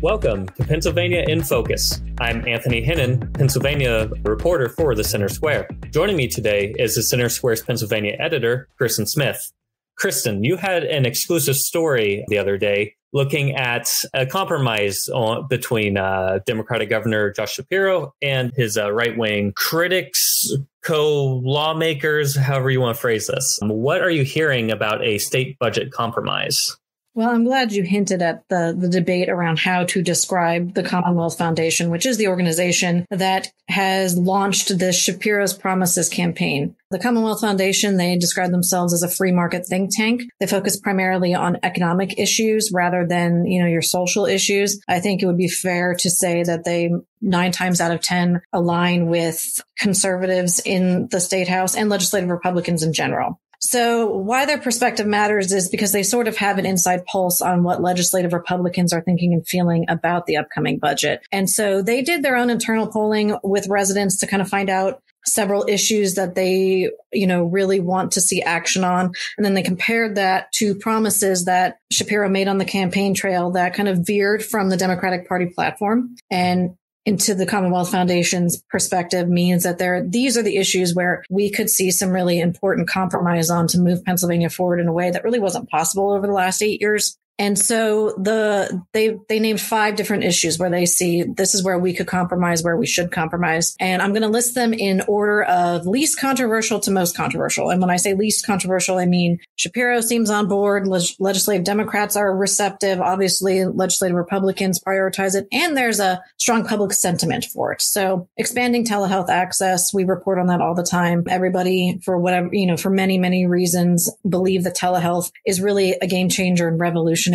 Welcome to Pennsylvania in Focus. I'm Anthony Hinnon, Pennsylvania reporter for the Center Square. Joining me today is the Center Square's Pennsylvania editor, Kristen Smith. Kristen, you had an exclusive story the other day looking at a compromise between Democratic Governor Josh Shapiro and his right-wing critics, co-lawmakers, however you want to phrase this. What are you hearing about a state budget compromise? Well, I'm glad you hinted at the debate around how to describe the Commonwealth Foundation, which is the organization that has launched the Shapiro's Promises campaign. The Commonwealth Foundation, they describe themselves as a free market think tank. They focus primarily on economic issues rather than, your social issues. I think it would be fair to say that they 9 times out of 10 align with conservatives in the State House and legislative Republicans in general. So why their perspective matters is because they sort of have an inside pulse on what legislative Republicans are thinking and feeling about the upcoming budget. And so they did their own internal polling with residents to kind of find out several issues that they, really want to see action on. And then they compared that to promises that Shapiro made on the campaign trail that kind of veered from the Democratic Party platform and into the Commonwealth Foundation's perspective means that these are the issues where we could see some really important compromise on to move Pennsylvania forward in a way that really wasn't possible over the last 8 years. And so they named 5 different issues where they see this is where we could compromise, where we should compromise. And I'm going to list them in order of least controversial to most controversial. And when I say least controversial, I mean Shapiro seems on board. Legislative Democrats are receptive. Obviously, legislative Republicans prioritize it. And there's a strong public sentiment for it. So expanding telehealth access, we report on that all the time. Everybody, for whatever, for many, many reasons, believe that telehealth is really a game changer and revolutionary.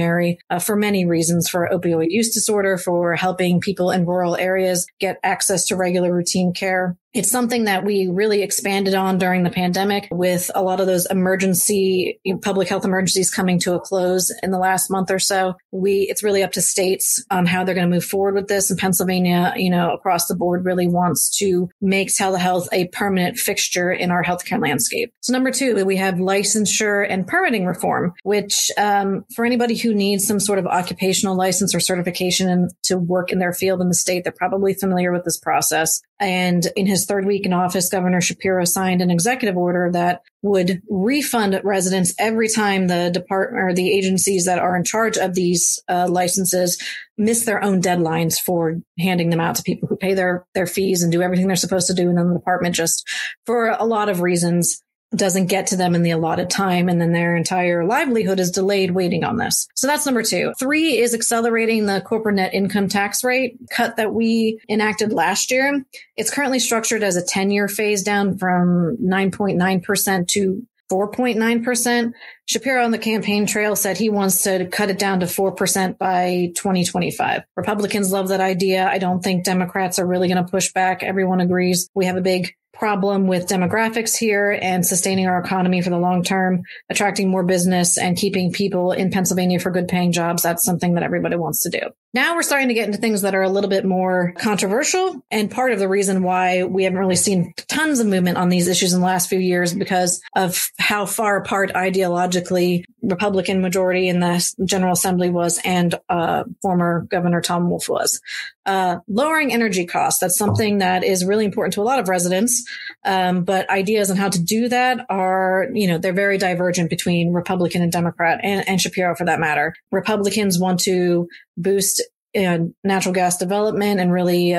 For many reasons, for opioid use disorder, for helping people in rural areas get access to regular routine care. It's something that we really expanded on during the pandemic with a lot of those public health emergencies coming to a close in the last month or so. It's really up to states on how they're going to move forward with this. And Pennsylvania, across the board really wants to make telehealth a permanent fixture in our healthcare landscape. So number 2, we have licensure and permitting reform, which for anybody who needs some sort of occupational license or certification to work in their field in the state, they're probably familiar with this process. And in his 3rd week in office, Governor Shapiro signed an executive order that would refund residents every time the department or the agencies that are in charge of these licenses miss their own deadlines for handing them out to people who pay their fees and do everything they're supposed to do. And then the department just, for a lot of reasons, doesn't get to them in the allotted time, and then their entire livelihood is delayed waiting on this. So that's number 2. 3 is accelerating the corporate net income tax rate cut that we enacted last year. It's currently structured as a 10-year phase down from 9.9% to 4.9%. Shapiro on the campaign trail said he wants to cut it down to 4% by 2025. Republicans love that idea. I don't think Democrats are really going to push back. Everyone agrees we have a big problem with demographics here and sustaining our economy for the long term, attracting more business and keeping people in Pennsylvania for good paying jobs. That's something that everybody wants to do. Now we're starting to get into things that are a little bit more controversial. And part of the reason why we haven't really seen tons of movement on these issues in the last few years because of how far apart ideologically Republican majority in the General Assembly was and former Governor Tom Wolf was. Lowering energy costs. That's something that is really important to a lot of residents. But ideas on how to do that are, they're very divergent between Republican and Democrat and Shapiro for that matter. Republicans want to boost natural gas development and really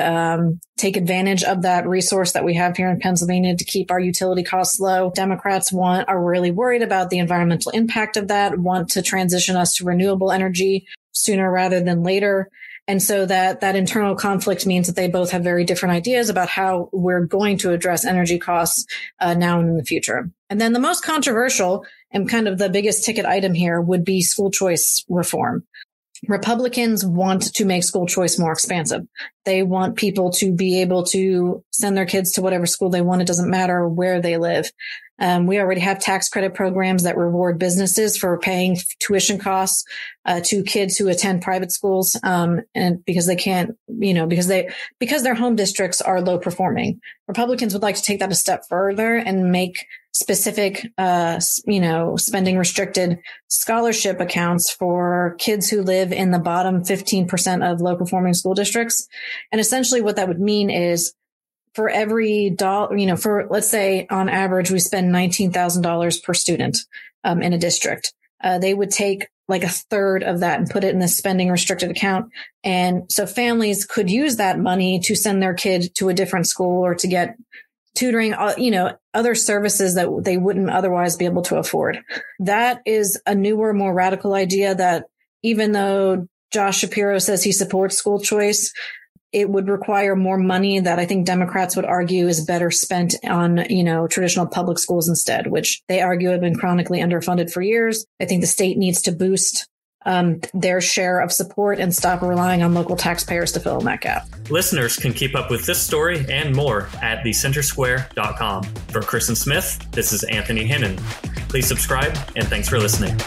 take advantage of that resource that we have here in Pennsylvania to keep our utility costs low. Democrats are really worried about the environmental impact of that, want to transition us to renewable energy sooner rather than later. And so that internal conflict means that they both have very different ideas about how we're going to address energy costs now and in the future. And then the most controversial and kind of the biggest ticket item here would be school choice reform. Republicans want to make school choice more expansive. They want people to be able to send their kids to whatever school they want. It doesn't matter where they live. We already have tax credit programs that reward businesses for paying tuition costs to kids who attend private schools, and because they can't, because their home districts are low performing. Republicans would like to take that a step further and make specific, spending restricted scholarship accounts for kids who live in the bottom 15% of low performing school districts. And essentially what that would mean is for every dollar, for let's say on average, we spend $19,000 per student in a district. They would take like a third of that and put it in the spending restricted account. And so families could use that money to send their kid to a different school or to get tutoring, other services that they wouldn't otherwise be able to afford. That is a newer, more radical idea that even though Josh Shapiro says he supports school choice, it would require more money that I think Democrats would argue is better spent on, traditional public schools instead, which they argue have been chronically underfunded for years. I think the state needs to boost their share of support and stop relying on local taxpayers to fill in that gap. Listeners can keep up with this story and more at thecentersquare.com. For Kristen Smith, this is Anthony Hinnon. Please subscribe, and thanks for listening.